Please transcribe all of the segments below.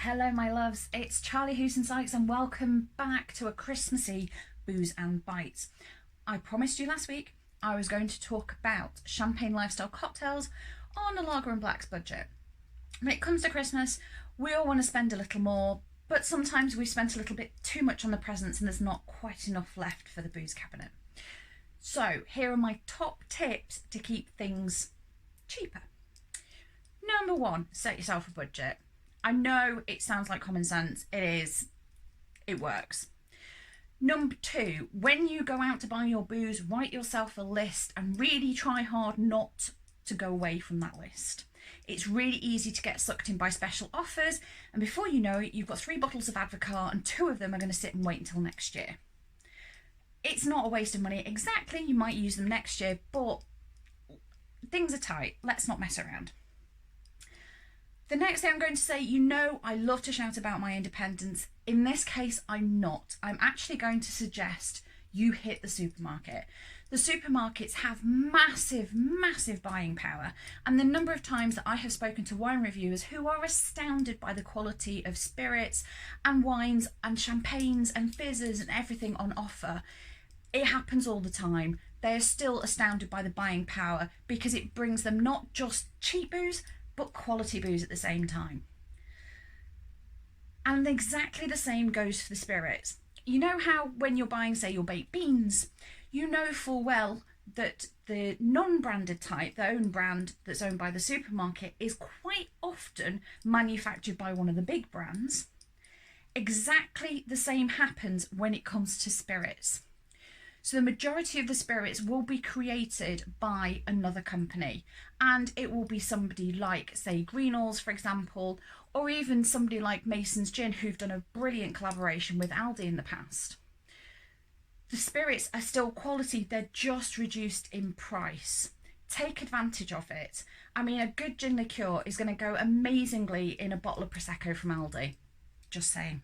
Hello, my loves. It's Charlie Houston Sykes, and welcome back to a Christmassy Booze and Bites. I promised you last week I was going to talk about champagne lifestyle cocktails on a lager and blacks budget. When it comes to Christmas, we all want to spend a little more, but sometimes we spent a little bit too much on the presents and there's not quite enough left for the booze cabinet. So, here are my top tips to keep things cheaper. Number one, set yourself a budget. I know it sounds like common sense. It is. It works. Number two, when you go out to buy your booze, write yourself a list and really try hard not to go away from that list. It's really easy to get sucked in by special offers, and before you know it, you've got 3 bottles of Advocaat and 2 of them are going to sit and wait until next year. It's not a waste of money. Exactly, you might use them next year, but things are tight. Let's not mess around. The next thing I'm going to say, I love to shout about my independence. In this case, I'm not. I'm actually going to suggest you hit the supermarket. The supermarkets have massive, massive buying power. And the number of times that I have spoken to wine reviewers who are astounded by the quality of spirits and wines and champagnes and fizzes and everything on offer, it happens all the time. They are still astounded by the buying power because it brings them not just cheap booze, but quality booze at the same time. And exactly the same goes for the spirits. You know how when you're buying, say, your baked beans, you know full well that the non-branded type, the own brand that's owned by the supermarket, is quite often manufactured by one of the big brands. Exactly the same happens when it comes to spirits. So the majority of the spirits will be created by another company, and it will be somebody like, say, Greenall's, for example, or even somebody like Mason's Gin, who've done a brilliant collaboration with Aldi in the past. The spirits are still quality, they're just reduced in price. Take advantage of it. I mean, a good gin liqueur is going to go amazingly in a bottle of Prosecco from Aldi. Just saying.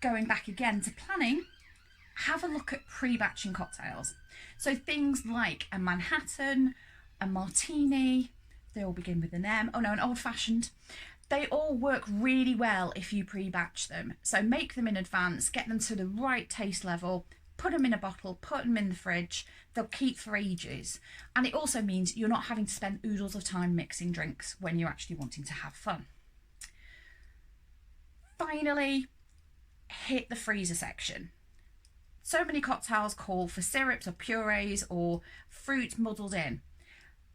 Going back again to planning, have a look at pre-batching cocktails. So things like a Manhattan, a martini, they all begin with an M, an old-fashioned. They all work really well if you pre-batch them. So make them in advance, get them to the right taste level, put them in a bottle, put them in the fridge, they'll keep for ages. And it also means you're not having to spend oodles of time mixing drinks when you're actually wanting to have fun. Finally, hit the freezer section. So many cocktails call for syrups or purees or fruit muddled in.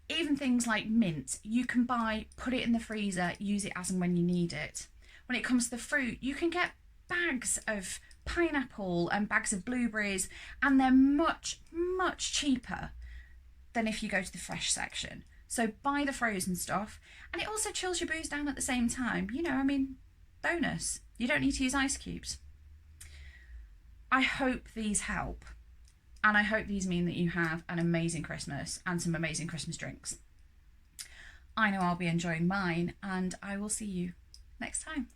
Even things like mint, you can buy, put it in the freezer, use it as and when you need it. When it comes to the fruit, you can get bags of pineapple and bags of blueberries, and they're much, much cheaper than if you go to the fresh section. So buy the frozen stuff, and it also chills your booze down at the same time. Bonus. You don't need to use ice cubes. I hope these help, and I hope these mean that you have an amazing Christmas and some amazing Christmas drinks. I know I'll be enjoying mine, and I will see you next time.